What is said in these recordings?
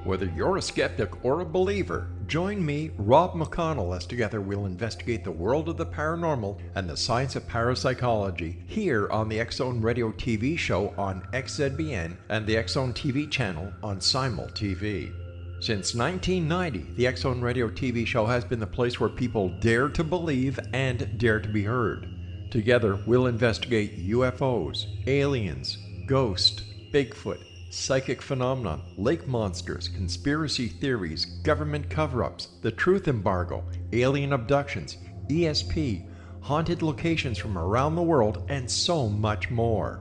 Whether you're a skeptic or a believer, join me, Rob McConnell, as together we'll investigate the world of the paranormal and the science of parapsychology here on the X-Zone Radio TV show on XZBN and the X-Zone TV channel on Simul TV. Since 1990, the X-Zone Radio TV show has been the place where people dare to believe and dare to be heard. Together, we'll investigate UFOs, aliens, ghosts, Bigfoot, psychic phenomenon, lake monsters, conspiracy theories, government cover-ups, the truth embargo, alien abductions, ESP, haunted locations from around the world, and so much more.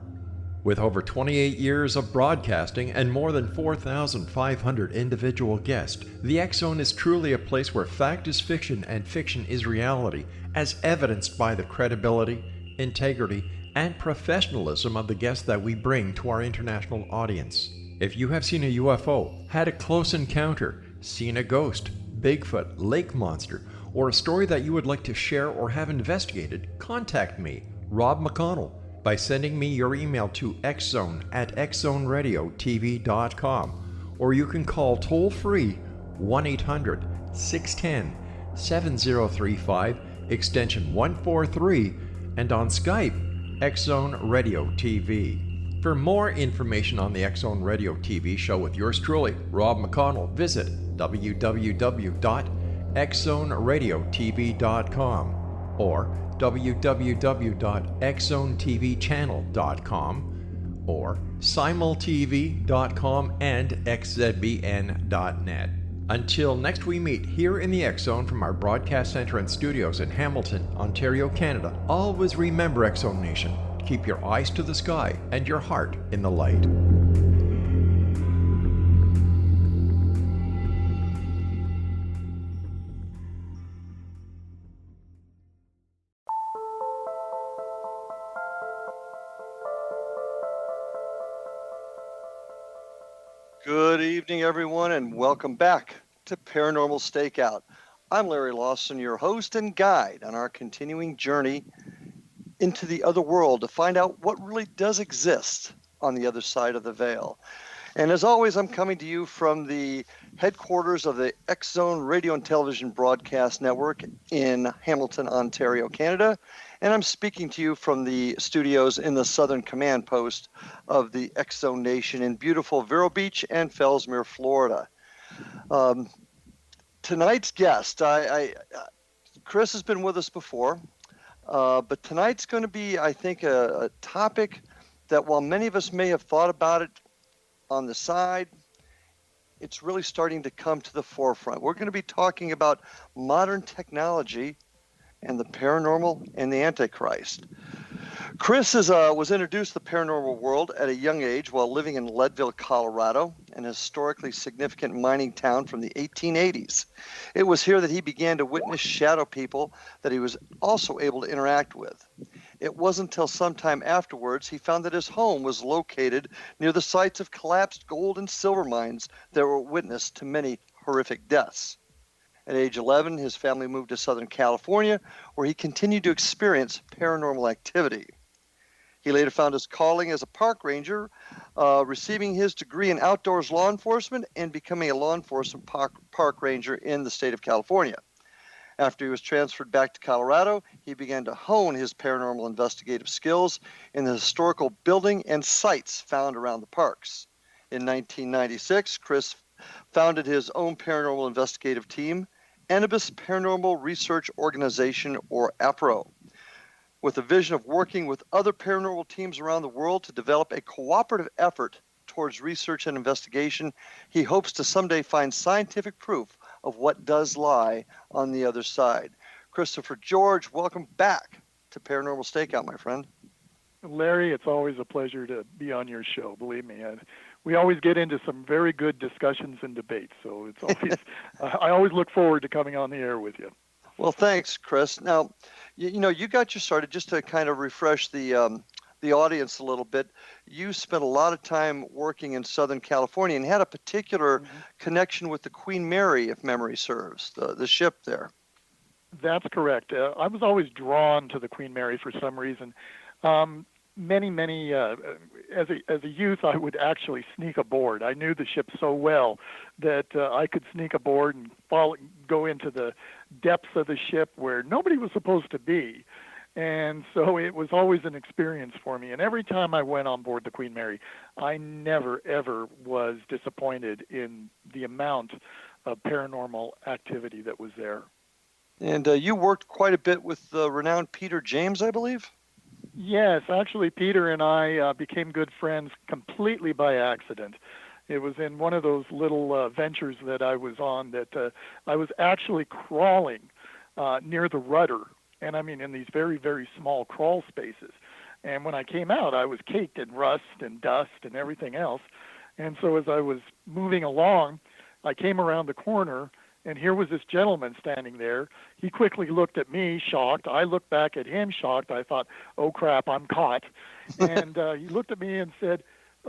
With over 28 years of broadcasting and more than 4,500 individual guests, the X-Zone is truly a place where fact is fiction and fiction is reality, as evidenced by the credibility, integrity, and professionalism of the guests that we bring to our international audience. If you have seen a UFO, had a close encounter, seen a ghost, Bigfoot, lake monster, or a story that you would like to share or have investigated, contact me, Rob McConnell, by sending me your email to xzone@xzoneradiotv.com, or you can call toll-free 1-800-610-7035, extension 143, and on Skype, X-Zone Radio TV. For more information on the X-Zone Radio TV show with yours truly, Rob McConnell, visit www.xzoneradiotv.com or www.xzonetvchannel.com or simultv.com and xzbn.net. Until next we meet here in the X-Zone from our broadcast center and studios in Hamilton, Ontario, Canada, always remember, X-Zone Nation, keep your eyes to the sky and your heart in the light. Good evening, everyone, and welcome back to Paranormal Stakeout. I'm Larry Lawson, your host and guide on our continuing journey into the other world to find out what really does exist on the other side of the veil. And as always, I'm coming to you from the headquarters of the X-Zone Radio and Television Broadcast Network in Hamilton, Ontario, Canada. And I'm speaking to you from the studios in the Southern Command Post of the X-Zone Nation in beautiful Vero Beach and Fellsmere, Florida. Tonight's guest, Chris has been with us before, but tonight's going to be, I think, a topic that while many of us may have thought about it on the side, it's really starting to come to the forefront. We're going to be talking about modern technology and the paranormal and the Antichrist. Chris was introduced to the paranormal world at a young age while living in Leadville, Colorado, an historically significant mining town from the 1880s. It was here that he began to witness shadow people that he was also able to interact with. It wasn't until sometime afterwards he found that his home was located near the sites of collapsed gold and silver mines that were witness to many horrific deaths. At age 11, his family moved to Southern California, where he continued to experience paranormal activity. He later found his calling as a park ranger, receiving his degree in outdoors law enforcement and becoming a law enforcement park ranger in the state of California. After he was transferred back to Colorado, he began to hone his paranormal investigative skills in the historical building and sites found around the parks. In 1996, Chris founded his own paranormal investigative team, Anubis Paranormal Research Organization, or APRO, with a vision of working with other paranormal teams around the world to develop a cooperative effort towards research and investigation. He hopes to someday find scientific proof of what does lie on the other side. Christopher George, welcome back to Paranormal Stakeout, my friend. Larry, it's always a pleasure to be on your show, believe me. We always get into some very good discussions and debates, so it's always I always look forward to coming on the air with you. Well, thanks, Chris. Now, you got you started, just to kind of refresh the audience a little bit. You spent a lot of time working in Southern California and had a particular connection with the Queen Mary, if memory serves, the ship there. That's correct. I was always drawn to the Queen Mary for some reason. many as a youth, I would actually sneak aboard. I knew the ship so well that I could sneak aboard and go into the depths of the ship where nobody was supposed to be. And so it was always an experience for me. And every time I went on board the Queen Mary, I never, ever was disappointed in the amount of paranormal activity that was there. And you worked quite a bit with the renowned Peter James, I believe? Yes, actually, Peter and I became good friends completely by accident. It was in one of those little ventures that I was on that I was actually crawling near the rudder, and I mean in these very, very small crawl spaces. And when I came out, I was caked in rust and dust and everything else. And so as I was moving along, I came around the corner, and here was this gentleman standing there. He quickly looked at me, shocked. I looked back at him, shocked. I thought, oh, crap, I'm caught. And he looked at me and said,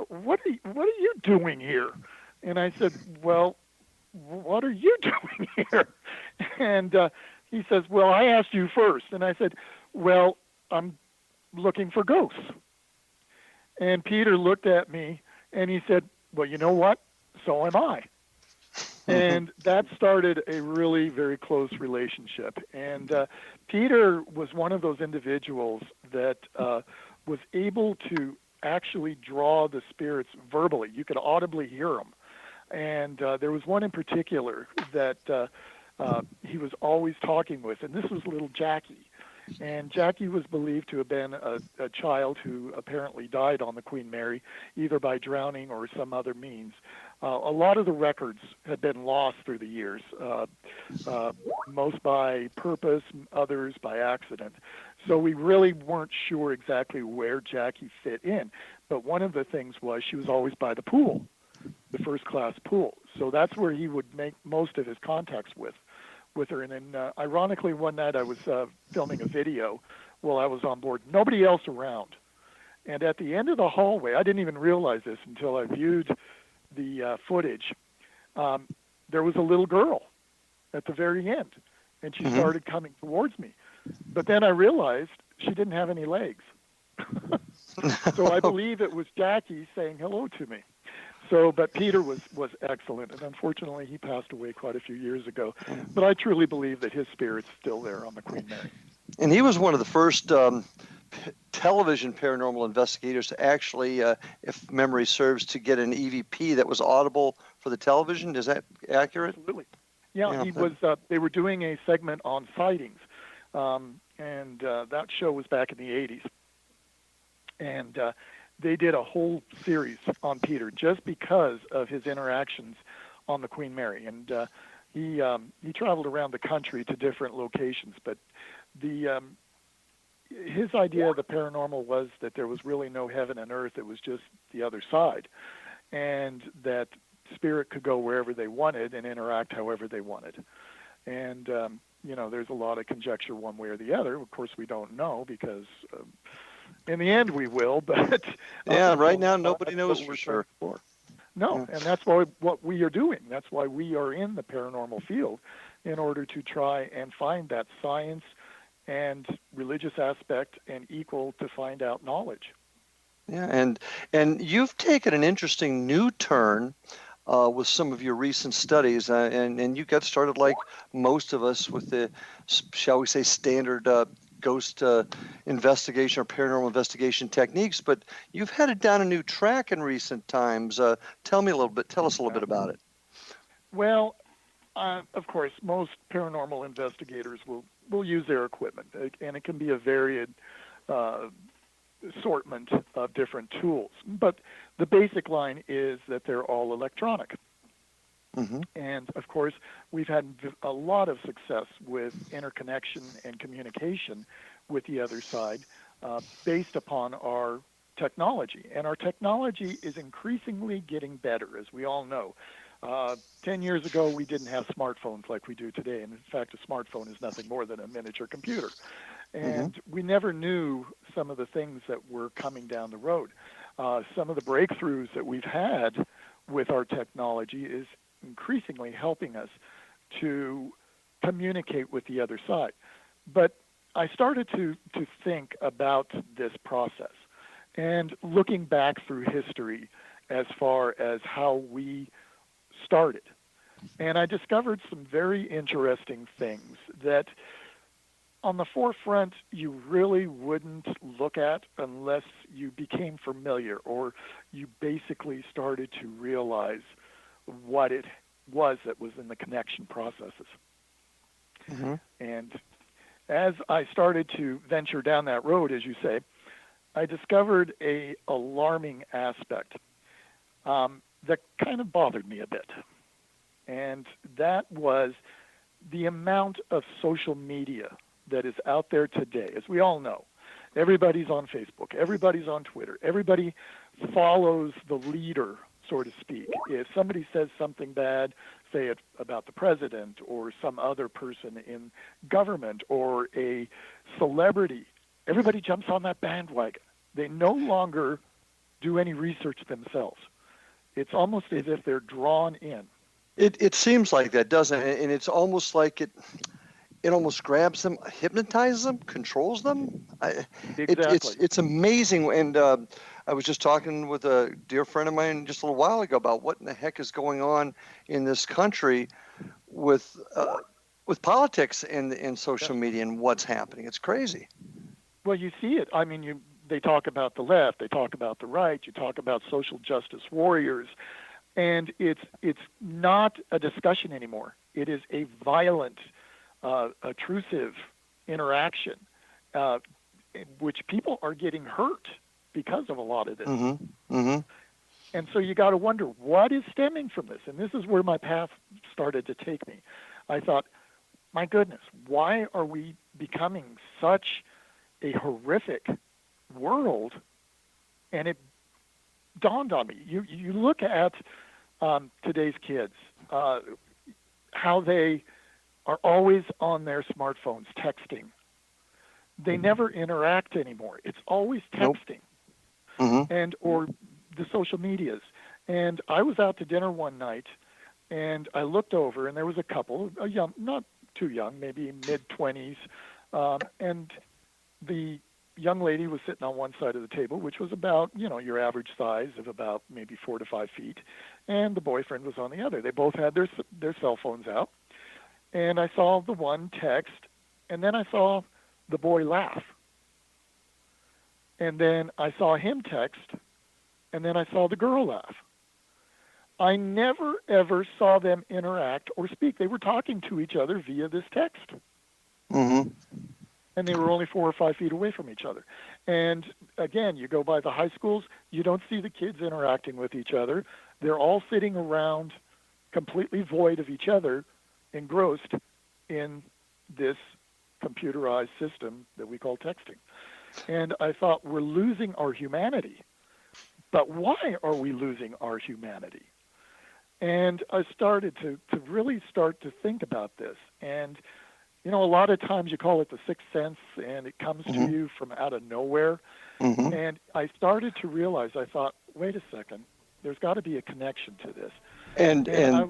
what are you doing here? And I said, well, what are you doing here? And he says, well, I asked you first. And I said, well, I'm looking for ghosts. And Peter looked at me, and he said, well, you know what? So am I. And that started a really very close relationship. And Peter was one of those individuals that was able to actually draw the spirits verbally. You could audibly hear them. And there was one in particular that he was always talking with, and this was little Jackie. And Jackie was believed to have been a child who apparently died on the Queen Mary, either by drowning or some other means. A lot of the records had been lost through the years, most by purpose, others by accident. So we really weren't sure exactly where Jackie fit in. But one of the things was she was always by the pool, the first-class pool. So that's where he would make most of his contacts with her. And then, ironically, one night I was filming a video while I was on board. Nobody else around. And at the end of the hallway, I didn't even realize this until I viewed the footage. There was a little girl at the very end, and she started coming towards me. But then I realized she didn't have any legs. So I believe it was Jackie saying hello to me. So, but Peter was excellent, and unfortunately he passed away quite a few years ago. But I truly believe that his spirit's still there on the Queen Mary. And he was one of the first television paranormal investigators to actually, if memory serves, to get an EVP that was audible for the television. Is that accurate? Absolutely. Yeah, he was. They were doing a segment on sightings, and that show was back in the 80s. And they did a whole series on Peter just because of his interactions on the Queen Mary. And he traveled around the country to different locations. But his idea of the paranormal was that there was really no heaven and earth. It was just the other side. And that spirit could go wherever they wanted and interact however they wanted. And, there's a lot of conjecture one way or the other. Of course, we don't know because... in the end, we will, but... right now, nobody knows for sure. No, and that's what we are doing. That's why we are in the paranormal field, in order to try and find that science and religious aspect and equal to find out knowledge. Yeah, and you've taken an interesting new turn with some of your recent studies, and you got started like most of us with the, shall we say, standard ghost investigation or paranormal investigation techniques, but you've headed down a new track in recent times. Tell us a little bit about it. Well, of course, most paranormal investigators will use their equipment, and it can be a varied assortment of different tools. But the basic line is that they're all electronic. Mm-hmm. And, of course, we've had a lot of success with interconnection and communication with the other side based upon our technology. And our technology is increasingly getting better, as we all know. 10 years ago, we didn't have smartphones like we do today. And, in fact, a smartphone is nothing more than a miniature computer. And we never knew some of the things that were coming down the road. Some of the breakthroughs that we've had with our technology is increasingly helping us to communicate with the other side. But I started to think about this process. and looking back through history as far as how we started. And I discovered some very interesting things that on the forefront you really wouldn't look at unless you became familiar or you basically started to realize what it was that was in the connection processes. Mm-hmm. And as I started to venture down that road, as you say, I discovered a alarming aspect that kind of bothered me a bit. And that was the amount of social media that is out there today. As we all know, everybody's on Facebook, everybody's on Twitter, everybody follows the leader, so to speak. If somebody says something bad, say it about the president or some other person in government or a celebrity, everybody jumps on that bandwagon. They no longer do any research themselves. It's almost as if they're drawn in. It seems like that, doesn't it? And it's almost like it almost grabs them, hypnotizes them, controls them. Exactly. It's amazing. And I was just talking with a dear friend of mine just a little while ago about what in the heck is going on in this country with politics and social media and what's happening. It's crazy. Well, you see it. I mean, they talk about the left, they talk about the right, you talk about social justice warriors, and it's not a discussion anymore. It is a violent, intrusive interaction, which people are getting hurt because of a lot of this. Mm-hmm. Mm-hmm. And so you got to wonder, what is stemming from this? And this is where my path started to take me. I thought, my goodness, why are we becoming such a horrific world? And it dawned on me. You look at today's kids, how they are always on their smartphones texting. They never interact anymore. It's always texting. Nope. Mm-hmm. And or the social medias. And I was out to dinner one night, and I looked over, and there was a couple, a young, not too young, maybe mid-20s, and the young lady was sitting on one side of the table, which was about, your average size of about maybe 4 to 5 feet, and the boyfriend was on the other. They both had their cell phones out, and I saw the one text, and then I saw the boy laugh. And then I saw him text, and then I saw the girl laugh. I never, ever saw them interact or speak. They were talking to each other via this text. Mm-hmm. And they were only 4 or 5 feet away from each other. And again, you go by the high schools, you don't see the kids interacting with each other. They're all sitting around completely void of each other, engrossed in this computerized system that we call texting. And I thought, we're losing our humanity. But why are we losing our humanity? And I started to really start to think about this. And, a lot of times you call it the sixth sense, and it comes Mm-hmm. to you from out of nowhere. Mm-hmm. And I started to realize, I thought, wait a second, there's got to be a connection to this. And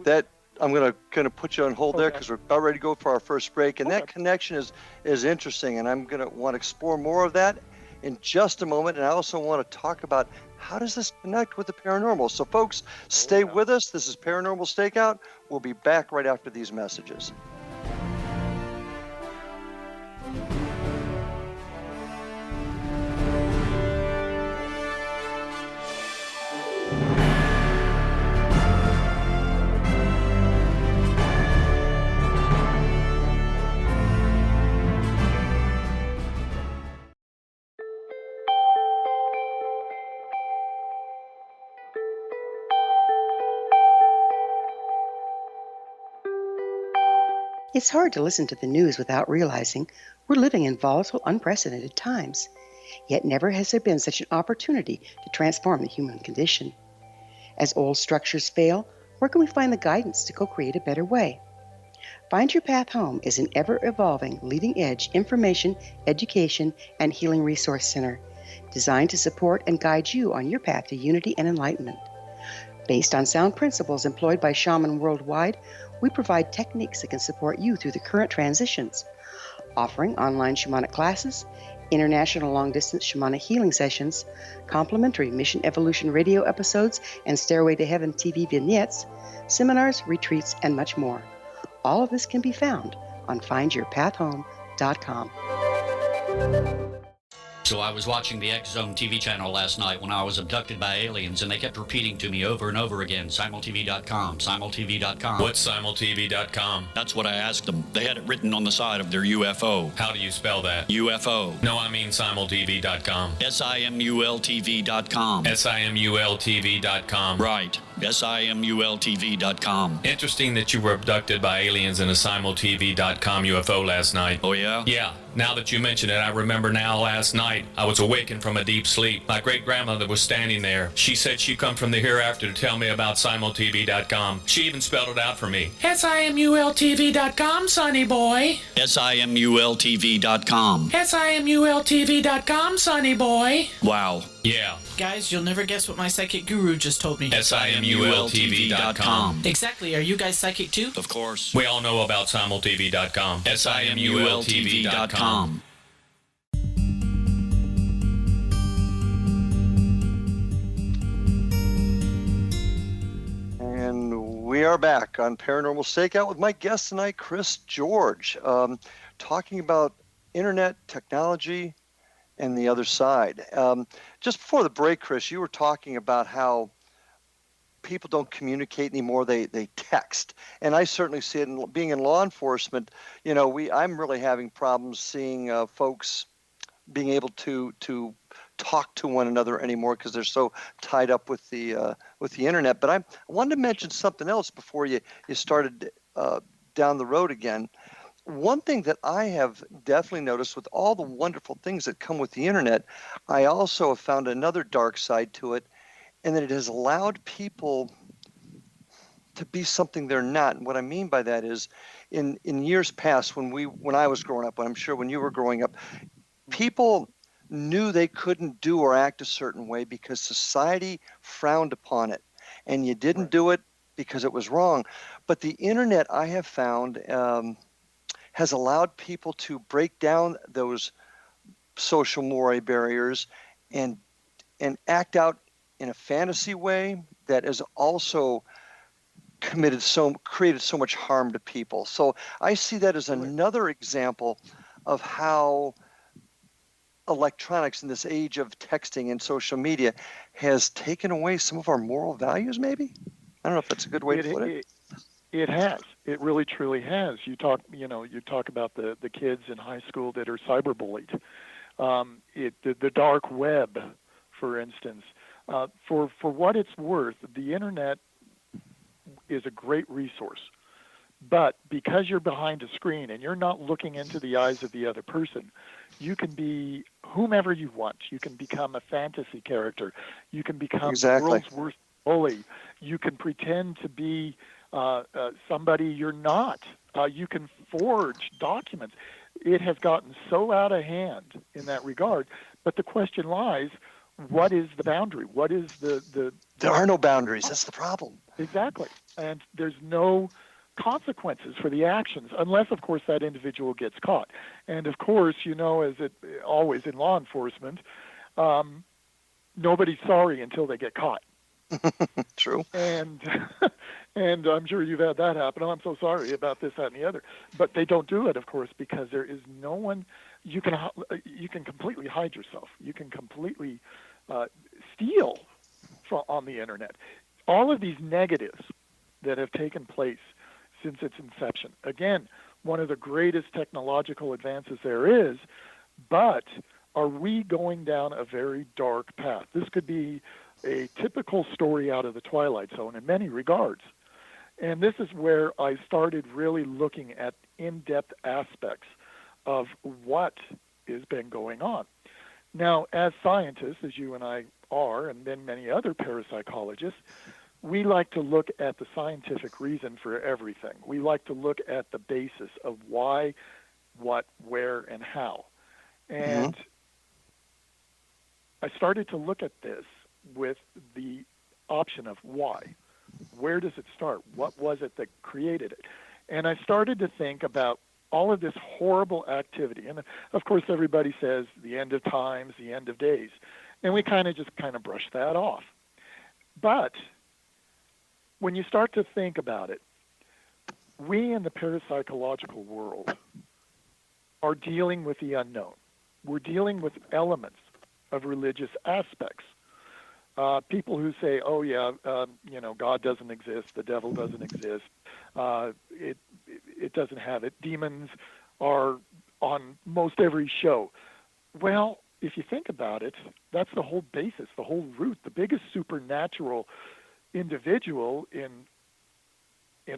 that I'm going to kind of put you on hold there Okay. because we're about ready to go for our first break. And Okay. that connection is interesting, and I'm going to want to explore more of that in just a moment. And I also want to talk about how does this connect with the paranormal. So, folks, stay with us. This is Paranormal Stakeout. We'll be back right after these messages. It's hard to listen to the news without realizing we're living in volatile, unprecedented times. Yet never has there been such an opportunity to transform the human condition. As old structures fail, where can we find the guidance to co-create a better way? Find Your Path Home is an ever-evolving, leading-edge information, education, and healing resource center designed to support and guide you on your path to unity and enlightenment. Based on sound principles employed by shaman worldwide, we provide techniques that can support you through the current transitions, offering online shamanic classes, international long-distance shamanic healing sessions, complimentary Mission Evolution radio episodes and Stairway to Heaven TV vignettes, seminars, retreats, and much more. All of this can be found on findyourpathhome.com. So I was watching the X Zone TV channel last night when I was abducted by aliens, and they kept repeating to me over and over again, simultv.com, simultv.com. What's simultv.com? That's what I asked them. They had it written on the side of their UFO. How do you spell that? UFO. No, I mean simultv.com. simultv.com. simultv.com. Right. simultv.com. Interesting that you were abducted by aliens in a simultv.com UFO last night. Oh, yeah? Yeah. Now that you mention it, I remember now last night I was awakened from a deep sleep. My great-grandmother was standing there. She said she'd come from the hereafter to tell me about simultv.com. She even spelled it out for me. simultv.com, sonny boy. simultv.com. simultv.com, sonny boy. Wow. Yeah. Guys, you'll never guess what my psychic guru just told me. simultv.com. Exactly. Are you guys psychic too? Of course. We all know about simultv.com. simultv.com. And we are back on Paranormal Stakeout with my guest tonight, Chris George, talking about internet technology and the other side. Just before the break, Chris, you were talking about how people don't communicate anymore; they text, and I certainly see it. Being in law enforcement, I'm really having problems seeing folks being able to talk to one another anymore because they're so tied up with the internet. But I wanted to mention something else before you started down the road again. One thing that I have definitely noticed with all the wonderful things that come with the internet, I also have found another dark side to it, and that it has allowed people to be something they're not. And what I mean by that is in years past when I was growing up, and I'm sure when you were growing up, people knew they couldn't do or act a certain way because society frowned upon it, and you didn't do it because it was wrong. But the internet, I have found, has allowed people to break down those social moral barriers and act out in a fantasy way that has also created so much harm to people. So I see that as another example of how electronics in this age of texting and social media has taken away some of our moral values, maybe? I don't know if that's a good way to put it. It has. It really, truly has. You talk about the kids in high school that are cyberbullied. The dark web, for instance. For what it's worth, the internet is a great resource. But because you're behind a screen and you're not looking into the eyes of the other person, you can be whomever you want. You can become a fantasy character. You can become the world's worst bully. You can pretend to be somebody you're not. You can forge documents. It has gotten so out of hand in that regard. But the question lies, what is the boundary? What is the There are no boundaries. That's the problem. Exactly. And there's no consequences for the actions, unless, of course, that individual gets caught. And, of course, as it always in law enforcement, nobody's sorry until they get caught. True. And I'm sure you've had that happen. Oh, I'm so sorry about this, that, and the other. But they don't do it, of course, because there is no one. You can completely hide yourself. You can completely steal on the internet. All of these negatives that have taken place since its inception. Again, one of the greatest technological advances there is, but are we going down a very dark path? This could be a typical story out of the Twilight Zone in many regards. And this is where I started really looking at in-depth aspects of what has been going on. Now, as scientists, as you and I are, and then many other parapsychologists, we like to look at the scientific reason for everything. We like to look at the basis of why, what, where, and how. And I started to look at this with the option of why. Where does it start? What was it that created it? And I started to think about all of this horrible activity. And of course, everybody says the end of times, the end of days. And we kind of brush that off. But when you start to think about it, we in the parapsychological world are dealing with the unknown. We're dealing with elements of religious aspects. People who say, "Oh yeah, God doesn't exist, the devil doesn't exist, it doesn't have it. Demons are on most every show." Well, if you think about it, that's the whole basis, the whole root, the biggest supernatural individual in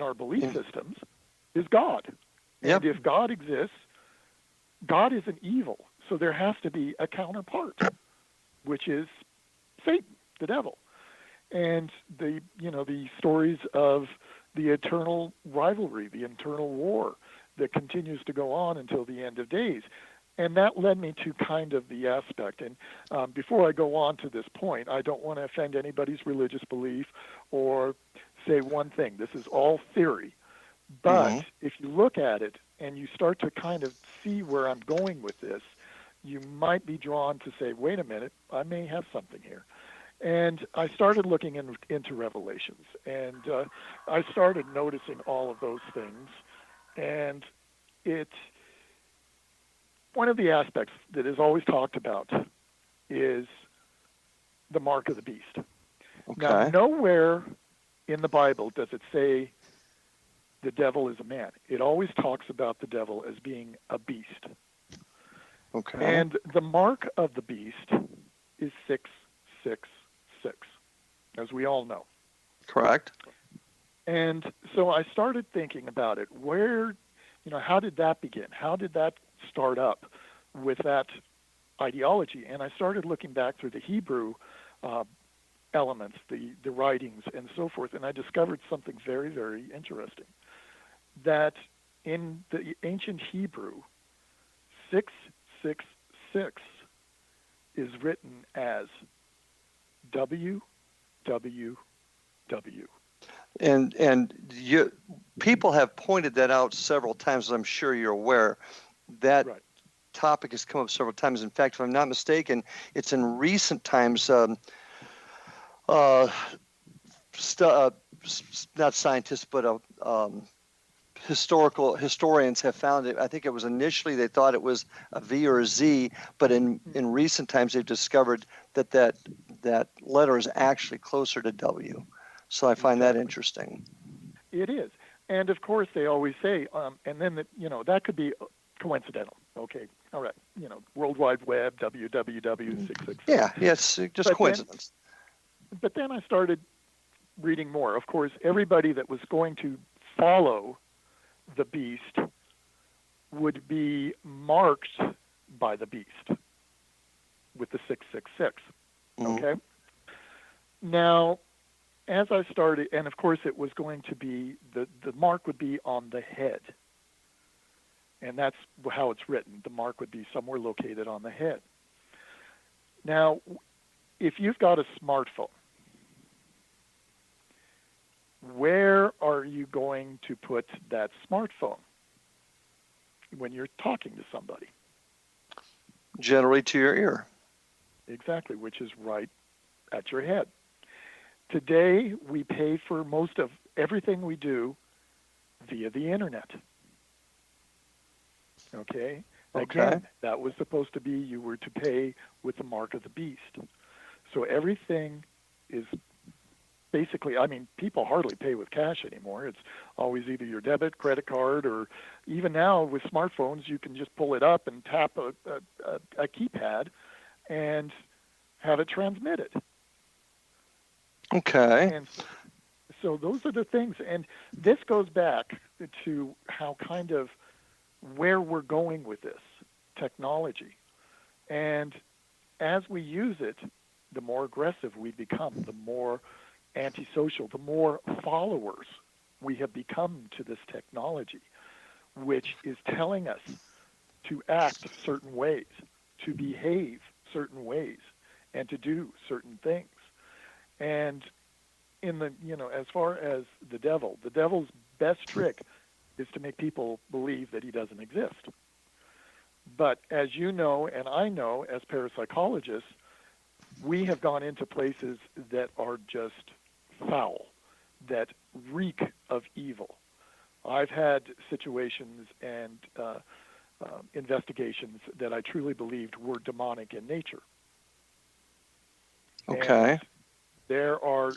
our belief systems is God. Yep. And if God exists, God isn't evil, so there has to be a counterpart, which is Satan, the devil. And the stories of the eternal rivalry, the eternal war that continues to go on until the end of days. And that led me to kind of the aspect. And before I go on to this point, I don't want to offend anybody's religious belief or say one thing. This is all theory. But if you look at it and you start to kind of see where I'm going with this, you might be drawn to say, wait a minute, I may have something here. And I started looking into Revelations, and I started noticing all of those things. And one of the aspects that is always talked about is the mark of the beast. Okay. Now, nowhere in the Bible does it say the devil is a man. It always talks about the devil as being a beast. Okay. And the mark of the beast is 666, as we all know. Correct. And so I started thinking about it. How did that begin? How did that start up with that ideology? And I started looking back through the Hebrew elements, the writings, and so forth, and I discovered something very, very interesting. That in the ancient Hebrew, 666 is written as WWW. And people have pointed that out several times, as I'm sure you're aware. That Right. topic has come up several times. In fact, if I'm not mistaken, it's in recent times. Not scientists, but historians have found it. I think it was initially they thought it was a V or a Z, but in recent times they've discovered that letter is actually closer to W. So I find that interesting. It is. And of course they always say, and then that could be coincidental. Okay, all right, World Wide Web, www. Yeah, it's just coincidence. But then I started reading more. Of course, everybody that was going to follow the beast would be marked by the beast with the 666. Okay? Now, as I started, and of course it was going to be, the mark would be on the head. And that's how it's written. The mark would be somewhere located on the head. Now, if you've got a smartphone, where are you going to put that smartphone when you're talking to somebody? Generally to your ear. Exactly, which is right at your head. Today, we pay for most of everything we do via the internet. Okay? Again, that was supposed to be you were to pay with the mark of the beast. So everything is basically, people hardly pay with cash anymore. It's always either your debit, credit card, or even now with smartphones, you can just pull it up and tap a keypad and have it transmitted. Okay. And so those are the things. And this goes back to how kind of where we're going with this technology. And as we use it, the more aggressive we become, the more antisocial, the more followers we have become to this technology, which is telling us to act certain ways, to behave certain ways, and to do certain things. And in the, as far as the devil's best trick is to make people believe that he doesn't exist. But as you know, and I know as parapsychologists, we have gone into places that are just foul, that reek of evil. I've had situations and investigations that I truly believed were demonic in nature. Okay. And there are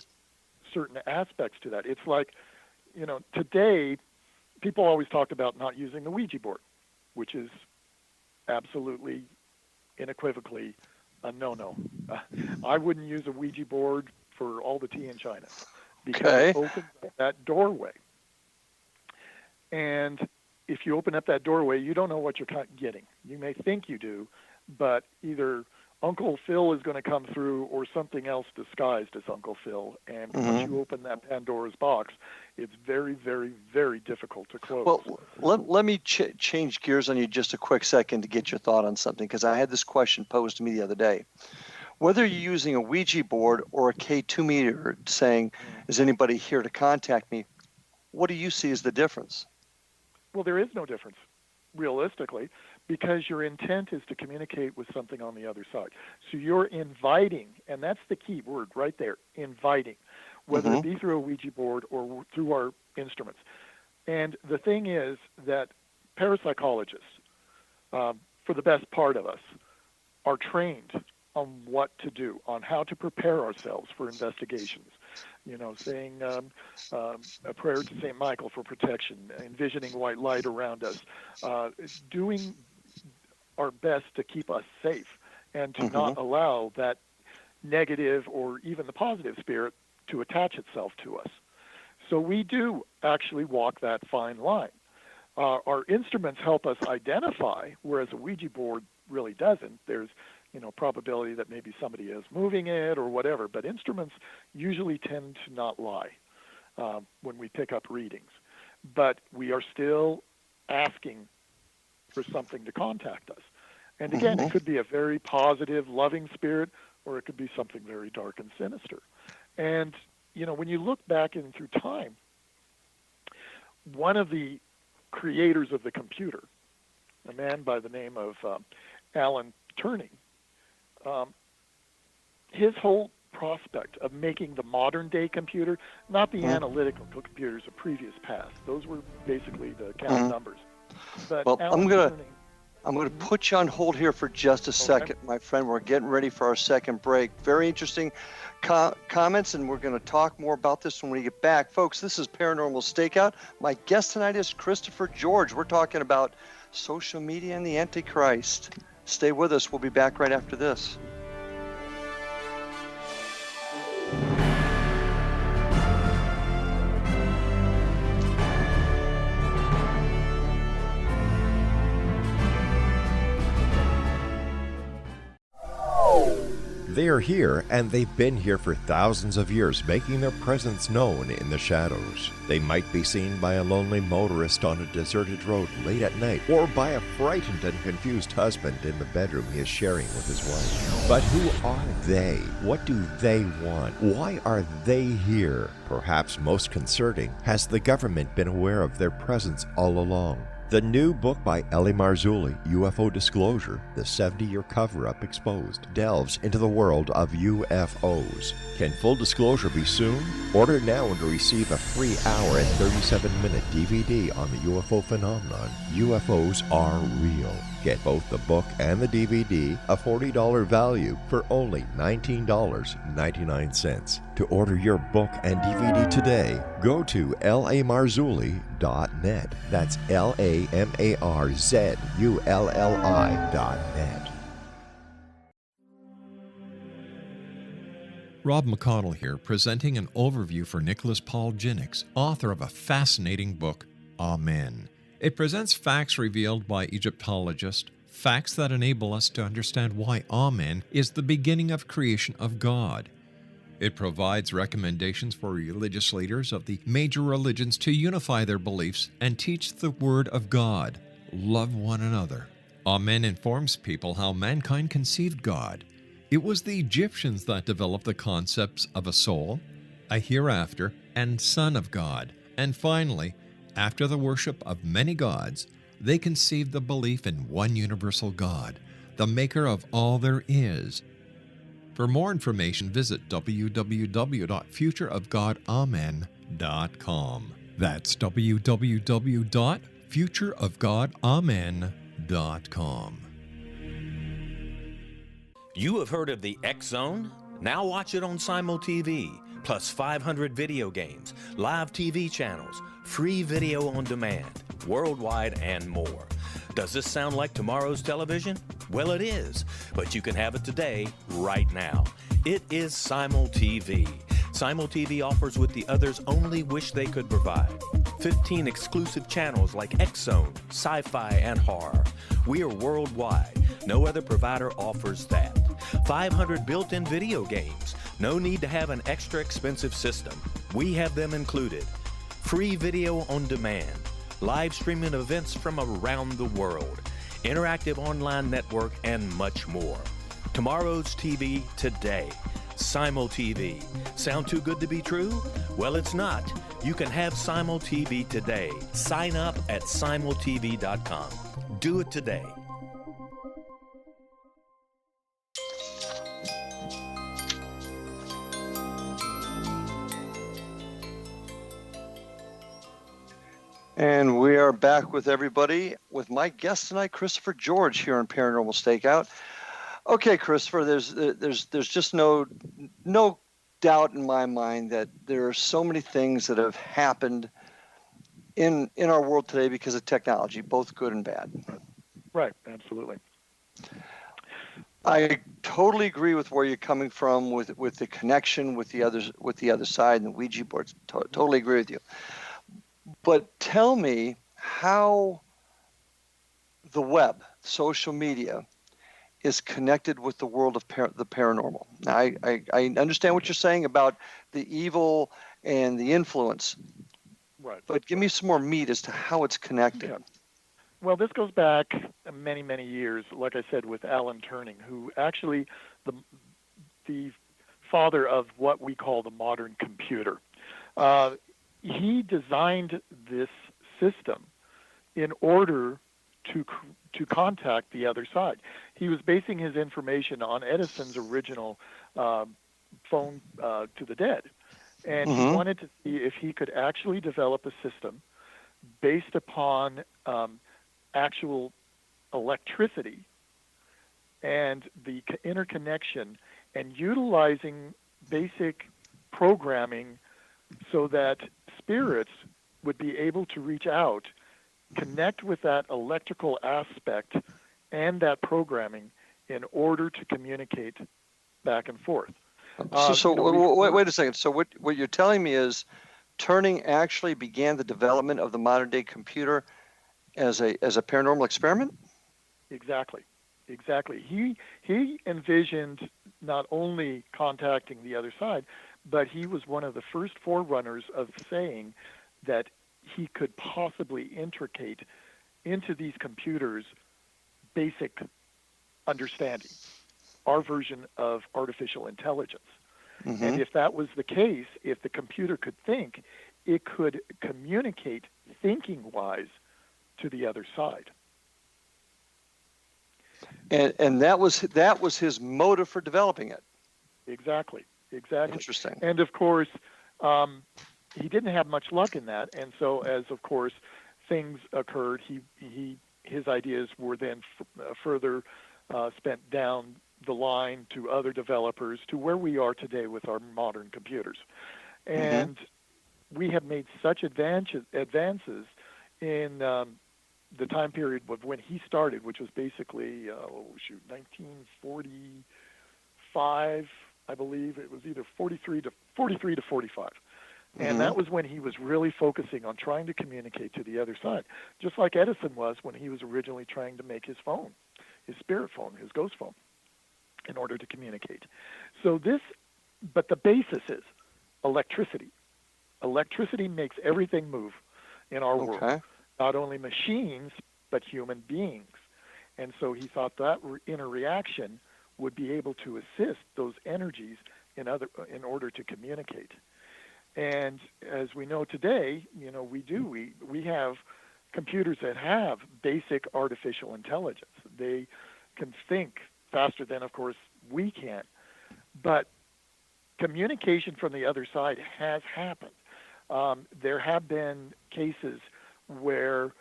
certain aspects to that. It's like, today, people always talked about not using the Ouija board, which is absolutely, unequivocally a no-no. I wouldn't use a Ouija board for all the tea in China because it opens up that doorway. And if you open up that doorway, you don't know what you're getting. You may think you do, but either Uncle Phil is going to come through or something else disguised as Uncle Phil. And once you open that Pandora's box, it's very, very, very difficult to close. Well, let me change gears on you just a quick second to get your thought on something, because I had this question posed to me the other day. Whether you're using a Ouija board or a K2 meter saying, is anybody here to contact me, what do you see as the difference? Well, there is no difference, realistically, because your intent is to communicate with something on the other side. So you're inviting, and that's the key word right there, inviting, whether it be through a Ouija board or through our instruments. And the thing is that parapsychologists, for the best part of us, are trained on what to do, on how to prepare ourselves for investigations. Saying a prayer to St. Michael for protection, envisioning white light around us, doing our best to keep us safe and to not allow that negative or even the positive spirit to attach itself to us. So we do actually walk that fine line. Our instruments help us identify, whereas a Ouija board really doesn't. There's probability that maybe somebody is moving it or whatever, but instruments usually tend to not lie when we pick up readings. But we are still asking for something to contact us. And again, it could be a very positive, loving spirit, or it could be something very dark and sinister. And, when you look back in through time, one of the creators of the computer, a man by the name of Alan Turing, his whole prospect of making the modern-day computer, not the analytical computers of previous past. Those were basically the count numbers. But well, Alan I'm going to put you on hold here for just a second, my friend. We're getting ready for our second break. Very interesting comments, and we're going to talk more about this when we get back. Folks, this is Paranormal Stakeout. My guest tonight is Christopher George. We're talking about social media and the Antichrist. Stay with us. We'll be back right after this. They are here, and they've been here for thousands of years, making their presence known in the shadows. They might be seen by a lonely motorist on a deserted road late at night, or by a frightened and confused husband in the bedroom he is sharing with his wife. But who are they? What do they want? Why are they here? Perhaps most concerning, has the government been aware of their presence all along? The new book by Ellie Marzulli, UFO Disclosure, the 70-year cover-up exposed, delves into the world of UFOs. Can full disclosure be soon? Order now and receive a free hour and 37-minute DVD on the UFO phenomenon. UFOs are real. Get both the book and the DVD, a $40 value, for only $19.99. To order your book and DVD today, go to lamarzulli.net. That's LAMARZULLI.net. Rob McConnell here, presenting an overview for Nicholas Paul Jennings, author of a fascinating book, Amen. It presents facts revealed by Egyptologists, facts that enable us to understand why Amen is the beginning of creation of God. It provides recommendations for religious leaders of the major religions to unify their beliefs and teach the Word of God. Love one another. Amen informs people how mankind conceived God. It was the Egyptians that developed the concepts of a soul, a hereafter, and Son of God. And finally, After the worship of many gods, they conceived the belief in one universal God, the maker of all there is. For more information, visit www.futureofgodamen.com. That's www.futureofgodamen.com. You have heard of the X Zone? Now watch it on Simul TV, plus 500 video games, live TV channels, free video on demand, worldwide, and more. Does this sound like tomorrow's television? Well, it is, but you can have it today, right now. It is Simul TV. Simul TV offers what the others only wish they could provide. 15 exclusive channels like X Zone, sci-fi, and horror. We are worldwide. No other provider offers that. 500 built-in video games. No need to have an extra expensive system. We have them included. Free video on demand. Live streaming events from around the world. Interactive online network, and much more. Tomorrow's TV today. Simul TV. Sound too good to be true? Well, it's not. You can have Simul TV today. Sign up at simultv.com. Do it today. And we are back with everybody, with my guest tonight, Christopher George, here on Paranormal Stakeout. Okay, Christopher, there's just no doubt in my mind that there are so many things that have happened in our world today because of technology, both good and bad. Right, absolutely. I totally agree with where you're coming from with the connection with the other side and the Ouija boards. Totally agree with you. But tell me how the web, social media, is connected with the world of the paranormal. Now, I understand what you're saying about the evil and the influence, Right. But give me some more meat as to how it's connected. Yeah. Well, this goes back many, many years, like I said, with Alan Turing, who actually the father of what we call the modern computer. He designed this system in order to contact the other side. He was basing his information on Edison's original phone to the dead. And he wanted to see if he could actually develop a system based upon actual electricity and the interconnection and utilizing basic programming so that spirits would be able to reach out, connect with that electrical aspect and that programming in order to communicate back and forth. Wait a second. So what you're telling me is Turing actually began the development of the modern day computer as a paranormal experiment? Exactly. He envisioned not only contacting the other side, but he was one of the first forerunners of saying that he could possibly integrate into these computers basic understanding, our version of artificial intelligence. And if that was the case, if the computer could think, it could communicate thinking-wise to the other side. And that was his motive for developing it. Exactly. Interesting. And of course, he didn't have much luck in that, and so as of course things occurred, his ideas were then further spent down the line to other developers to where we are today with our modern computers. And we have made such advances in the time period of when he started, which was basically 1945, I believe. It was either 43 to 45. And that was when he was really focusing on trying to communicate to the other side, just like Edison was when he was originally trying to make his phone, his spirit phone, his ghost phone, in order to communicate. But the basis is electricity. Electricity makes everything move in our world. Not only machines, but human beings. And so he thought that interreaction would be able to assist those energies in order to communicate. And as we know today, we have computers that have basic artificial intelligence. They can think faster than, of course, we can. But communication from the other side has happened. There have been cases where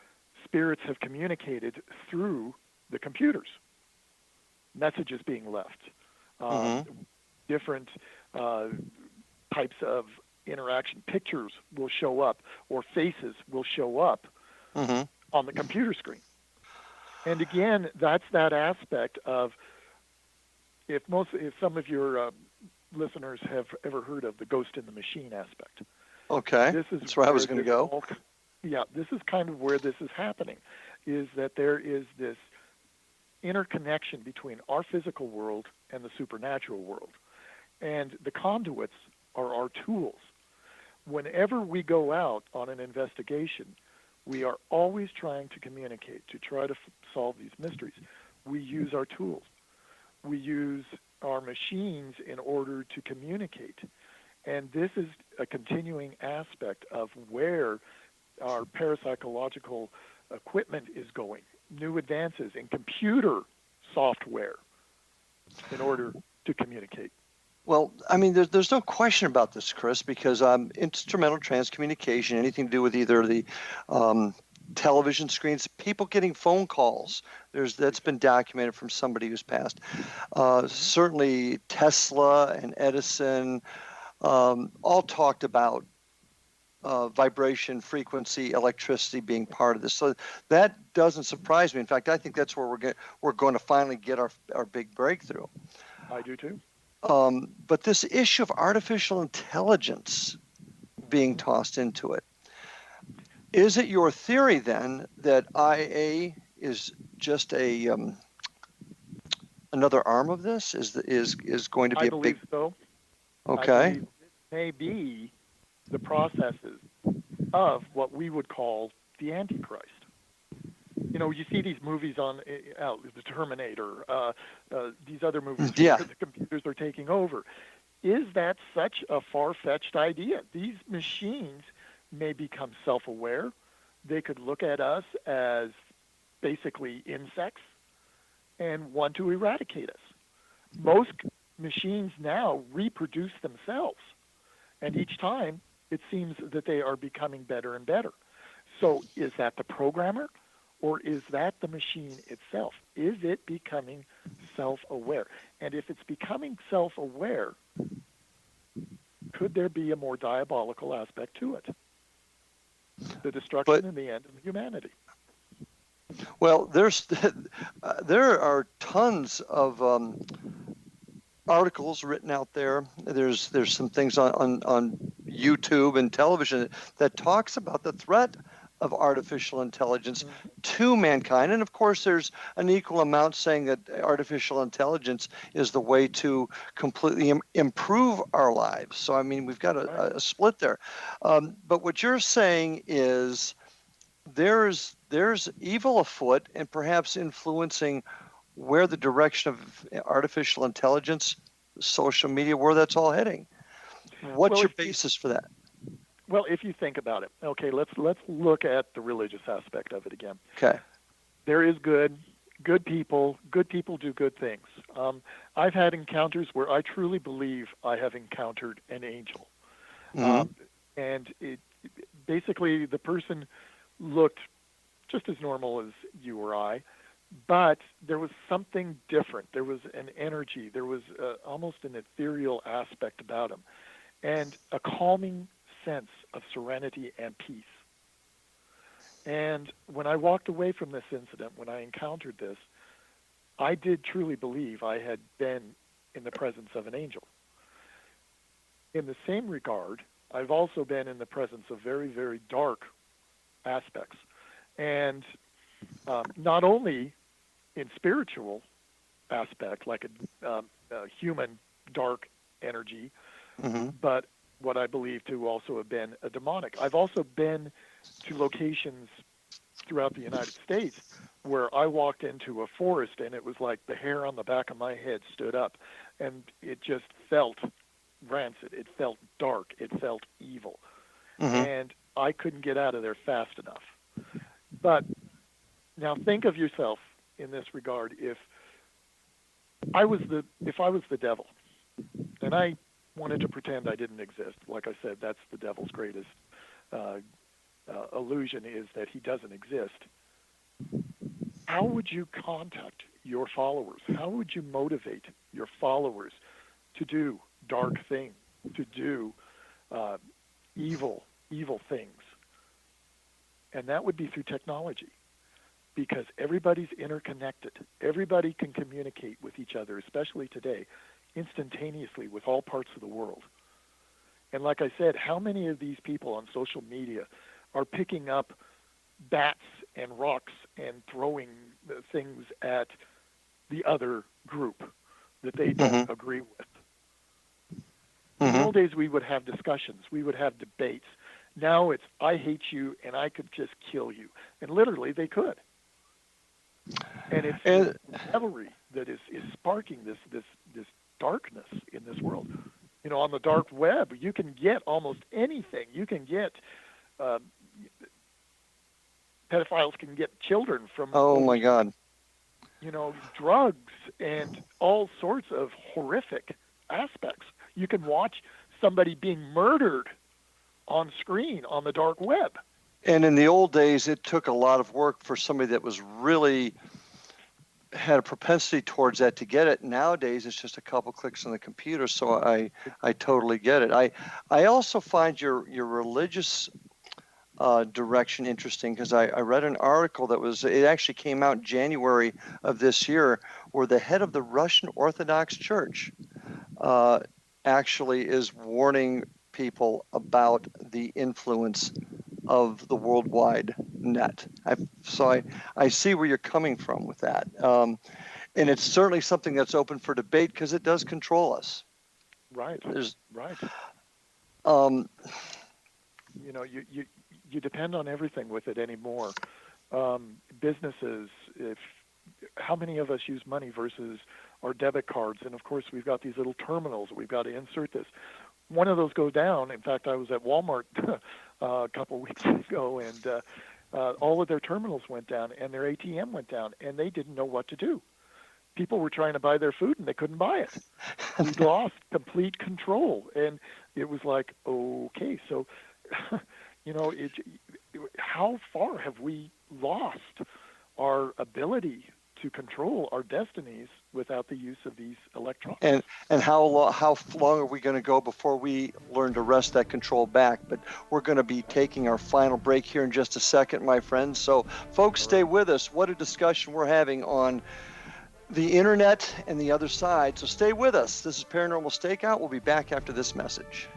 spirits have communicated through the computers, messages being left, different types of interaction. Pictures will show up, or faces will show up on the computer screen. And again, that's that aspect of, if some of your listeners have ever heard of the ghost in the machine aspect. Okay, that's where I was going to go. This is kind of where this is happening, is that there is this interconnection between our physical world and the supernatural world. And the conduits are our tools. Whenever we go out on an investigation, we are always trying to communicate, to try to solve these mysteries. We use our tools. We use our machines in order to communicate. And this is a continuing aspect of where our parapsychological equipment is going. New advances in computer software in order to communicate. Well, I mean, there's no question about this, Chris, because instrumental transcommunication, anything to do with either the television screens, people getting phone calls, that's been documented from somebody who's passed. Certainly Tesla and Edison all talked about vibration, frequency, electricity being part of this. So that doesn't surprise me. In fact, I think that's where we're going to finally get our big breakthrough. I do too. But this issue of artificial intelligence being tossed into it, is it your theory then that IA is just another arm of this? Is going to be I believe so. Okay. I believe this may be the processes of what we would call the Antichrist. You see these movies on the Terminator, these other movies where the computers are taking over. Is that such a far-fetched idea? These machines may become self-aware. They could look at us as basically insects and want to eradicate us. Most machines now reproduce themselves, and each time it seems that they are becoming better and better. So is that the programmer? Or is that the machine itself? Is it becoming self-aware? And if it's becoming self-aware, could there be a more diabolical aspect to it? The destruction and the end of humanity. Well, there are tons of articles written out there. There's some things on YouTube and television that talks about the threat of artificial intelligence to mankind. And of course, there's an equal amount saying that artificial intelligence is the way to completely improve our lives. So, I mean, we've got a split there. But what you're saying is there's evil afoot and perhaps influencing where the direction of artificial intelligence, social media, where that's all heading. What's your basis for that? Well, if you think about it, okay, let's look at the religious aspect of it again. Okay. There is good people. Good people do good things. I've had encounters where I truly believe I have encountered an angel. And basically the person looked just as normal as you or I, but there was something different. There was an energy. There was almost an ethereal aspect about him, and a calming sense of serenity and peace. And when I walked away from this incident, when I encountered this, I did truly believe I had been in the presence of an angel. In the same regard, I've also been in the presence of very, very dark aspects. And not only in spiritual aspect, like a human dark energy, but what I believe to also have been a demonic. I've also been to locations throughout the United States where I walked into a forest and it was like the hair on the back of my head stood up, and it just felt rancid. It felt dark. It felt evil. Mm-hmm. And I couldn't get out of there fast enough. But now think of yourself in this regard. If I was the devil, and I wanted to pretend I didn't exist, like I said, that's the devil's greatest illusion, is that he doesn't exist. How would you contact your followers? How would you motivate your followers to do dark things, to do evil things? And that would be through technology, because everybody's interconnected. Everybody can communicate with each other, especially today, instantaneously with all parts of the world. And like I said, how many of these people on social media are picking up bats and rocks and throwing things at the other group that they don't agree with? In the old days, we would have discussions. We would have debates. Now it's, I hate you, and I could just kill you. And literally, they could. And it's the revelry that is sparking this darkness in this world. You know, on the dark web, you can get almost anything. You can get pedophiles can get children from. Oh my God. You know, drugs and all sorts of horrific aspects. You can watch somebody being murdered on screen on the dark web. And in the old days, it took a lot of work for somebody that was really had a propensity towards that to get it. Nowadays, it's just a couple clicks on the computer. So I totally get it. I also find your religious direction interesting, because I read an article it actually came out in January of this year, where the head of the Russian Orthodox Church actually is warning people about the influence of the worldwide net. I see where you're coming from with that. And it's certainly something that's open for debate, because it does control us. Right. Right. You know, you depend on everything with it anymore. Businesses, how many of us use money versus our debit cards? And of course, we've got these little terminals. We've got to insert this. One of those go down. In fact, I was at Walmart a couple of weeks ago, and all of their terminals went down, and their ATM went down, and they didn't know what to do. People were trying to buy their food, and they couldn't buy it. We lost complete control, and it was like, okay, so, you know, how far have we lost our ability to control our destinies without the use of these electronics? And how long are we going to go before we learn to wrest that control back? But we're going to be taking our final break here in just a second, my friends. So, folks, stay with us. What a discussion we're having on the internet and the other side. So stay with us. This is Paranormal Stakeout. We'll be back after this message.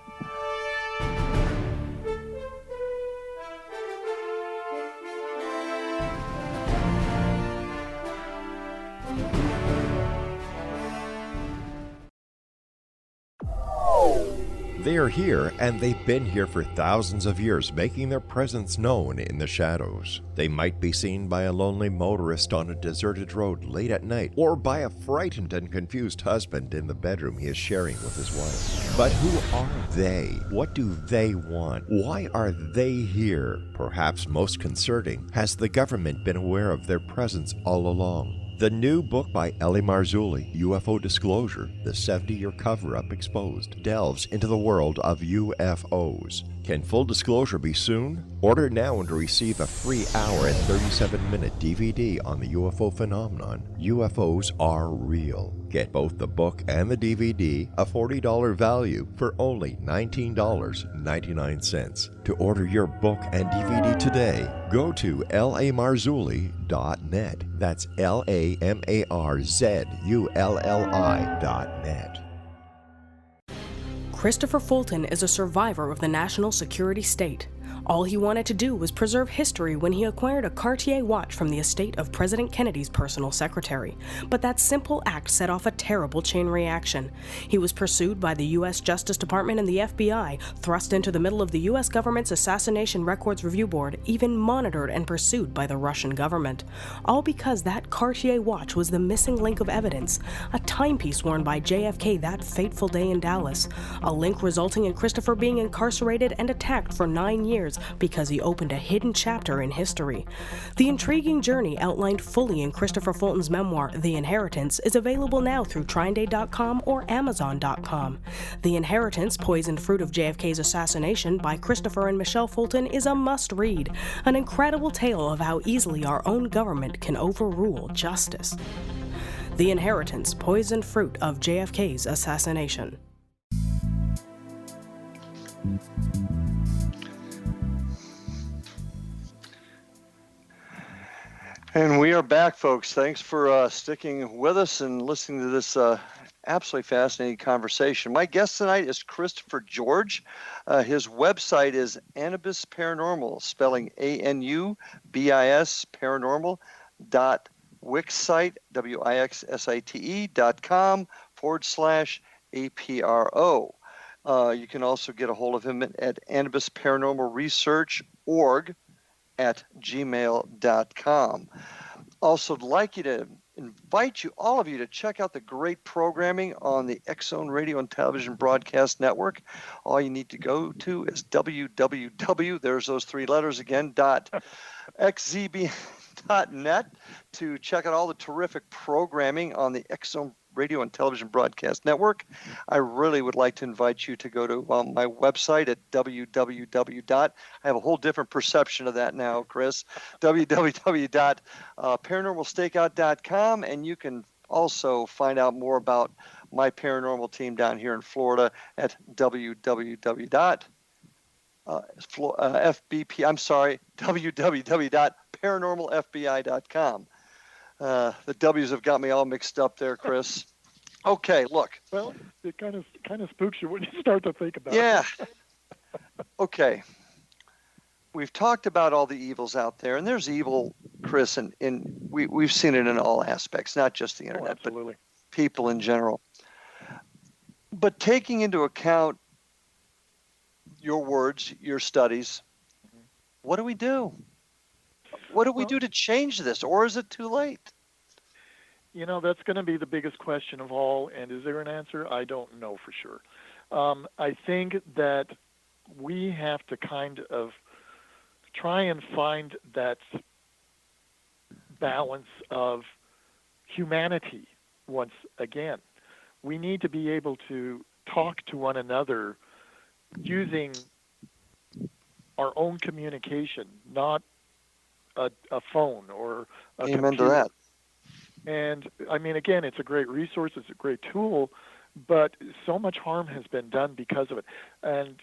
They are here, and they've been here for thousands of years, making their presence known in the shadows. They might be seen by a lonely motorist on a deserted road late at night, or by a frightened and confused husband in the bedroom he is sharing with his wife. But who are they? What do they want? Why are they here? Perhaps most concerning, has the government been aware of their presence all along? The new book by Ellie Marzulli, UFO Disclosure, the 70-year cover-up exposed, delves into the world of UFOs. Can full disclosure be soon? Order now and receive a free hour and 37-minute DVD on the UFO phenomenon. UFOs are real. Get both the book and the DVD, a $40 value, for only $19.99. To order your book and DVD today, go to lamarzulli.net. That's LAMARZULLI.net. Christopher Fulton is a survivor of the national security state. All he wanted to do was preserve history when he acquired a Cartier watch from the estate of President Kennedy's personal secretary. But that simple act set off a terrible chain reaction. He was pursued by the U.S. Justice Department and the FBI, thrust into the middle of the U.S. government's Assassination Records Review Board, even monitored and pursued by the Russian government. All because that Cartier watch was the missing link of evidence, a timepiece worn by JFK that fateful day in Dallas, a link resulting in Christopher being incarcerated and attacked for 9 years because he opened a hidden chapter in history. The intriguing journey outlined fully in Christopher Fulton's memoir, The Inheritance, is available now through TrineDay.com or Amazon.com. The Inheritance, Poisoned Fruit of JFK's Assassination by Christopher and Michelle Fulton is a must-read, an incredible tale of how easily our own government can overrule justice. The Inheritance, Poisoned Fruit of JFK's Assassination. And we are back, folks. Thanks for sticking with us and listening to this absolutely fascinating conversation. My guest tonight is Christopher George. His website is Anubis Paranormal, spelling ANUBIS paranormal.wixsite, wixsite.com/APRO. You can also get a hold of him at Anubis Paranormal Research Org at gmail.com. Also, I'd like you to invite all of you to check out the great programming on the X-Zone Radio and Television Broadcast Network. All you need to go to is www, there's those three letters again, .xzb.net to check out all the terrific programming on the X-Zone Radio and Television Broadcast Network. I really would like to invite you to go to my website at www. I have a whole different perception of that now, Chris. www.paranormalstakeout.com, and you can also find out more about my paranormal team down here in Florida at www.paranormalfbi.com. The W's have got me all mixed up there, Chris. Okay, look. Well, it kind of spooks you when you start to think about it. Yeah. Okay. We've talked about all the evils out there, and there's evil, Chris, and we've seen it in all aspects, not just the internet, but people in general. But taking into account your words, your studies, what do we do? What do we do to change this, or is it too late? You know, that's going to be the biggest question of all, and is there an answer? I don't know for sure. I think that we have to kind of try and find that balance of humanity once again. We need to be able to talk to one another using our own communication, not a phone or a Amen computer. to that. And I mean, again, it's a great resource, it's a great tool, but so much harm has been done because of it. And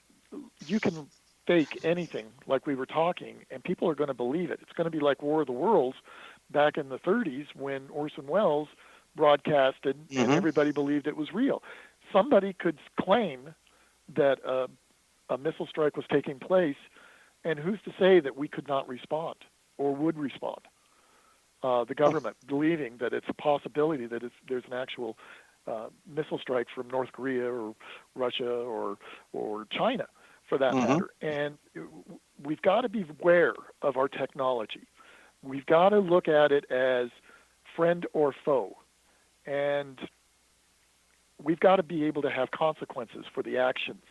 you can fake anything, like we were talking, and people are going to believe it. It's going to be like War of the Worlds back in the 30s when Orson Welles broadcasted and everybody believed it was real. Somebody could claim that a missile strike was taking place, and who's to say that we could not respond or would respond? The government believing that it's a possibility that there's an actual missile strike from North Korea or Russia or China, for that matter. And we've got to be aware of our technology. We've got to look at it as friend or foe. And we've got to be able to have consequences for the actions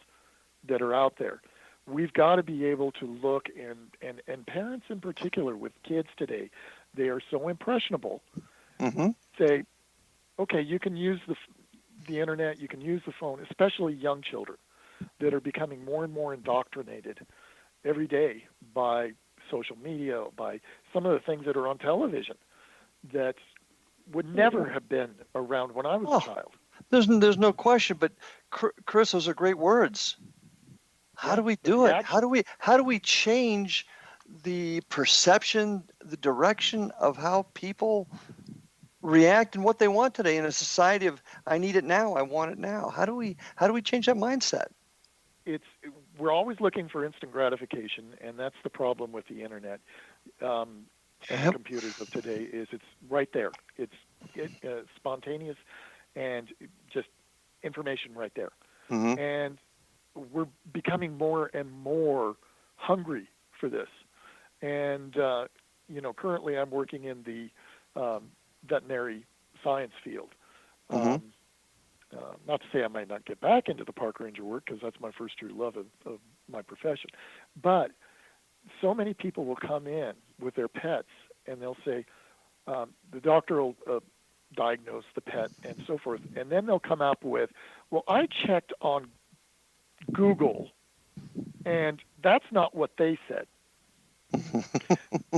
that are out there. We've got to be able to look, and parents in particular with kids today, they are so impressionable. Say, okay, you can use the internet, you can use the phone, especially young children that are becoming more and more indoctrinated every day by social media, by some of the things that are on television that would never have been around when I was a child. There's no question, but Chris, those are great words. How do we do it? How do we change the perception, the direction of how people react and what they want today in a society of I need it now, I want it now? How do we change that mindset? we're always looking for instant gratification, and that's the problem with the internet and the computers of today. Is it's right there. It's spontaneous and just information right there. Mm-hmm. And we're becoming more and more hungry for this. And currently I'm working in the veterinary science field. Mm-hmm. Not to say I might not get back into the park ranger work, because that's my first true love of my profession. But so many people will come in with their pets, and they'll say, the doctor will diagnose the pet and so forth. And then they'll come up with, well, I checked on Google, and that's not what they said.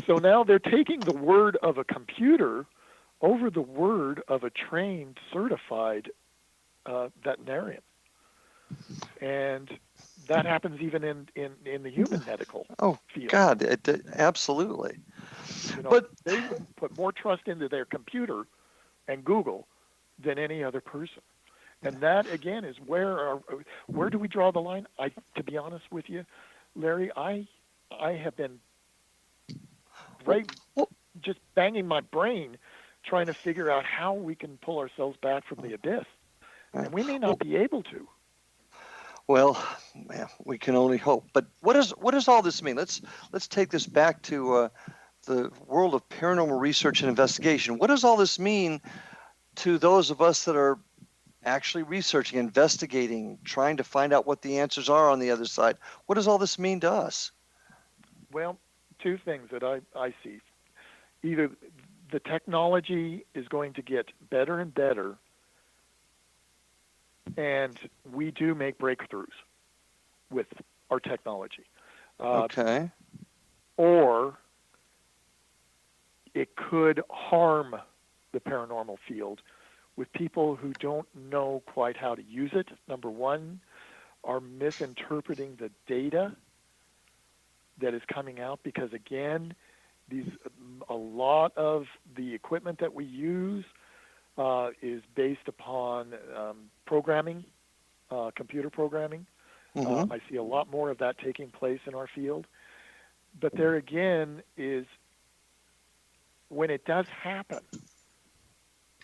So now they're taking the word of a computer over the word of a trained, certified veterinarian. And that happens even in the human medical field. God, absolutely. But they would put more trust into their computer and Google than any other person. And that, again, is where do we draw the line? To be honest with you, Larry, I have been just banging my brain trying to figure out how we can pull ourselves back from the abyss. And we may not be able to. Well, man, we can only hope. But what does all this mean? Let's take this back to the world of paranormal research and investigation. What does all this mean to those of us that are actually researching, investigating, trying to find out what the answers are on the other side? What does all this mean to us? Well, two things that I see. Either the technology is going to get better and better, and we do make breakthroughs with our technology. Okay. Or it could harm the paranormal field with people who don't know quite how to use it, number one, are misinterpreting the data that is coming out, because, again, a lot of the equipment that we use is based upon programming, computer programming. Mm-hmm. I see a lot more of that taking place in our field. But there again is, when it does happen,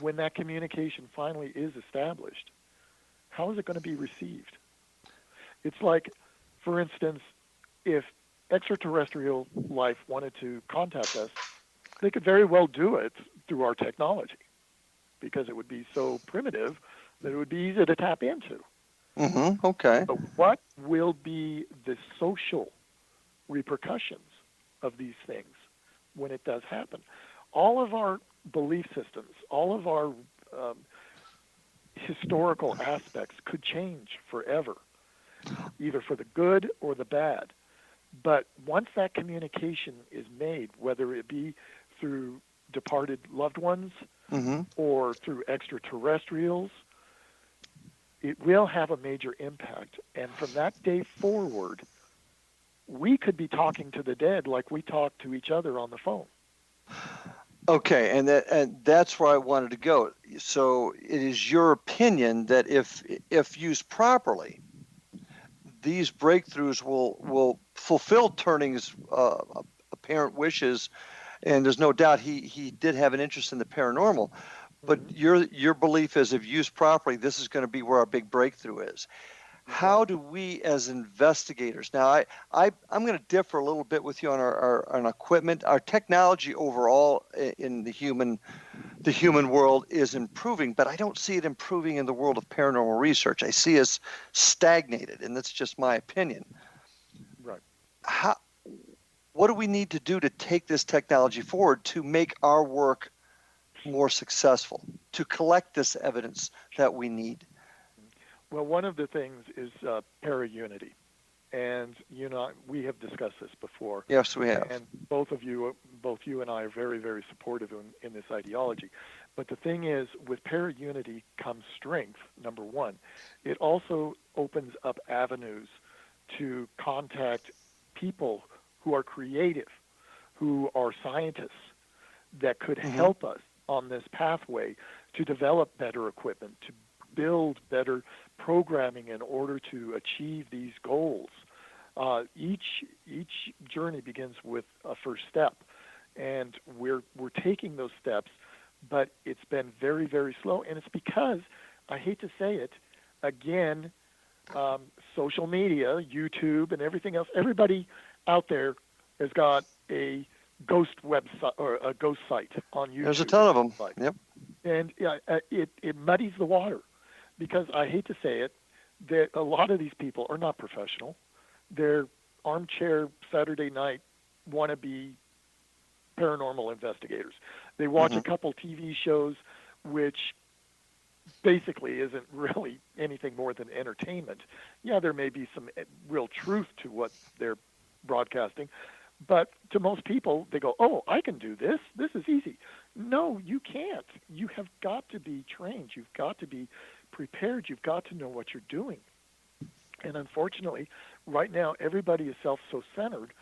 when that communication finally is established, how is it going to be received? It's like, for instance, if extraterrestrial life wanted to contact us, they could very well do it through our technology, because it would be so primitive that it would be easy to tap into. Mm-hmm. Okay. But what will be the social repercussions of these things when it does happen? All of our belief systems, all of our historical aspects could change forever, either for the good or the bad. But once that communication is made, whether it be through departed loved ones mm-hmm. or through extraterrestrials, it will have a major impact. And from that day forward, we could be talking to the dead like we talk to each other on the phone. Okay, and that's where I wanted to go. So it is your opinion that if used properly, these breakthroughs will fulfill Turning's apparent wishes, and there's no doubt he did have an interest in the paranormal. But your belief is, if used properly, this is going to be where our big breakthrough is. How do we, as investigators, now I'm going to differ a little bit with you on our equipment. Our technology overall in the human world is improving, but I don't see it improving in the world of paranormal research. I see us stagnated, and that's just my opinion. Right. What do we need to do to take this technology forward to make our work more successful, to collect this evidence that we need? Well, one of the things is para-unity. And, we have discussed this before. Yes, we have. And both you and I are very, very supportive in this ideology. But the thing is, with para-unity comes strength, number one. It also opens up avenues to contact people who are creative, who are scientists, that could help us on this pathway to develop better equipment, to build better programming in order to achieve these goals Each journey begins with a first step, and we're taking those steps, but it's been very, very slow, and it's because, I hate to say it, again, social media, YouTube, and everything else, everybody out there has got a ghost website or a ghost site on YouTube. There's a ton of them. Yep. And it muddies the water, because I hate to say it, that a lot of these people are not professional. They're armchair Saturday night wannabe paranormal investigators. They watch a couple TV shows, which basically isn't really anything more than entertainment. Yeah, there may be some real truth to what they're broadcasting, but to most people, they go, oh, I can do this. This is easy. No, you can't. You have got to be trained. You've got to be prepared. You've got to know what you're doing. And unfortunately, right now, everybody is so-centered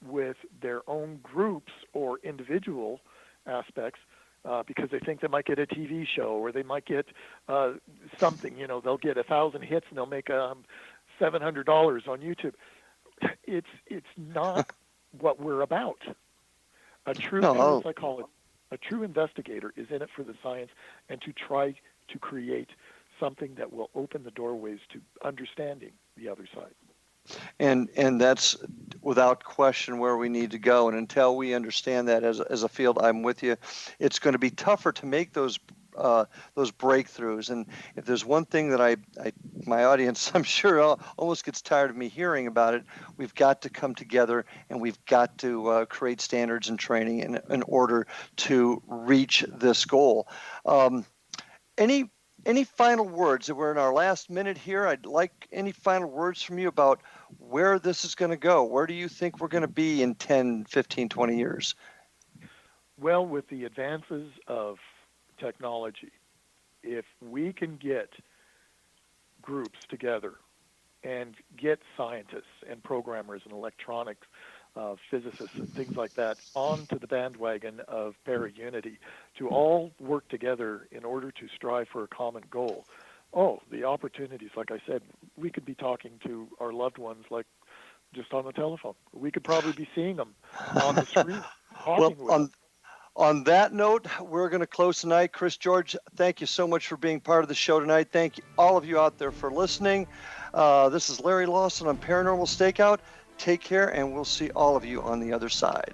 with their own groups or individual aspects because they think they might get a TV show or they might get something. You know, they'll get 1,000 hits and they'll make $700 on YouTube. It's not what we're about. A true, as I call it, a true investigator is in it for the science and to try to create something that will open the doorways to understanding the other side. And that's without question where we need to go. And until we understand that as a field, I'm with you. It's going to be tougher to make those breakthroughs. And if there's one thing that my audience, I'm sure, almost gets tired of me hearing about it, we've got to come together and we've got to create standards and training in order to reach this goal. Any final words? We're in our last minute here. I'd like any final words from you about where this is going to go. Where do you think we're going to be in 10, 15, 20 years? Well, with the advances of technology, if we can get groups together and get scientists and programmers and electronics physicists and things like that onto the bandwagon of para-unity to all work together in order to strive for a common goal. Oh, the opportunities, like I said, we could be talking to our loved ones like just on the telephone. We could probably be seeing them on the screen, talking with them. On that note, we're going to close tonight. Chris George, thank you so much for being part of the show tonight. Thank you, all of you out there for listening. This is Larry Lawson on Paranormal Stakeout. Take care, and we'll see all of you on the other side.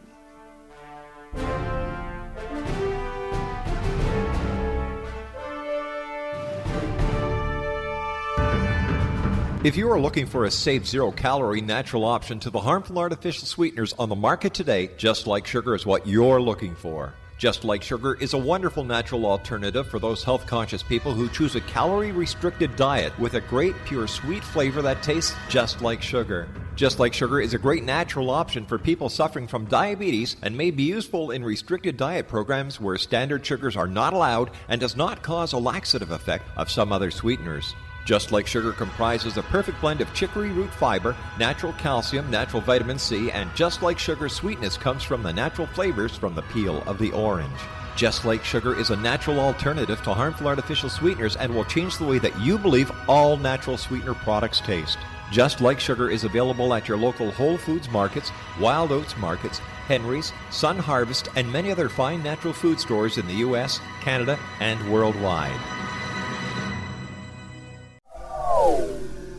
If you are looking for a safe, zero-calorie natural option to the harmful artificial sweeteners on the market today, Just Like Sugar is what you're looking for. Just Like Sugar is a wonderful natural alternative for those health-conscious people who choose a calorie-restricted diet with a great, pure, sweet flavor that tastes just like sugar. Just Like Sugar is a great natural option for people suffering from diabetes and may be useful in restricted diet programs where standard sugars are not allowed and does not cause a laxative effect of some other sweeteners. Just Like Sugar comprises a perfect blend of chicory root fiber, natural calcium, natural vitamin C, and Just Like Sugar's sweetness comes from the natural flavors from the peel of the orange. Just Like Sugar is a natural alternative to harmful artificial sweeteners and will change the way that you believe all natural sweetener products taste. Just Like Sugar is available at your local Whole Foods markets, Wild Oats markets, Henry's, Sun Harvest, and many other fine natural food stores in the U.S., Canada, and worldwide.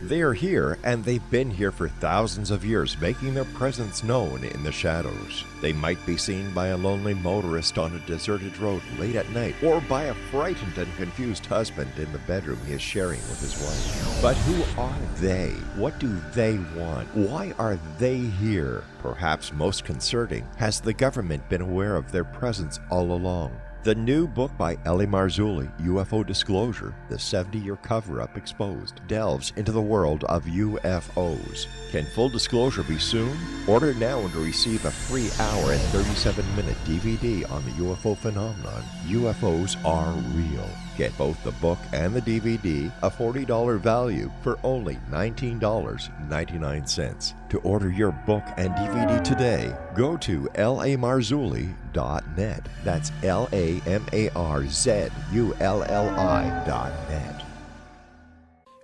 They are here, and they've been here for thousands of years, making their presence known in the shadows. They might be seen by a lonely motorist on a deserted road late at night, or by a frightened and confused husband in the bedroom he is sharing with his wife. But who are they? What do they want? Why are they here? Perhaps most concerning, has the government been aware of their presence all along? The new book by Ellie Marzulli, UFO Disclosure, the 70-year cover-up exposed, delves into the world of UFOs. Can full disclosure be soon? Order now and receive a free hour and 37-minute DVD on the UFO phenomenon. UFOs are real. Get both the book and the DVD, a $40 value, for only $19.99. To order your book and DVD today, go to lamarzulli.net. That's LAMARZULLI.net.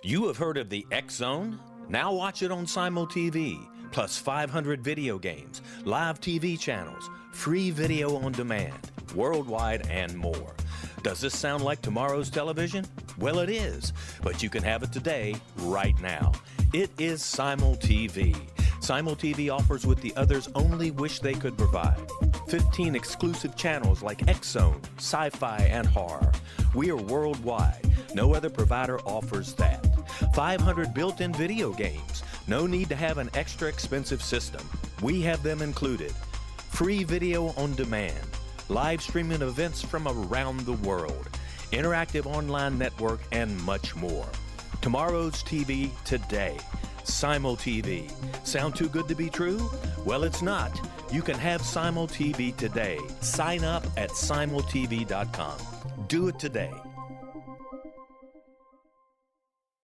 You have heard of the X Zone? Now watch it on Simul TV. plus 500 video games, live TV channels, free video on demand, worldwide, and more. Does this sound like tomorrow's television? Well, it is, but you can have it today, right now. It is Simul TV. Simul TV offers what the others only wish they could provide. 15 exclusive channels like X-Zone, Sci-Fi, and Horror. We are worldwide. No other provider offers that. 500 built-in video games. No need to have an extra expensive system. We have them included. Free video on demand. Live streaming events from around the world. Interactive online network, and much more. Tomorrow's TV today. Simul TV. Sound too good to be true? Well, it's not. You can have Simul TV today. Sign up at simultv.com. Do it today.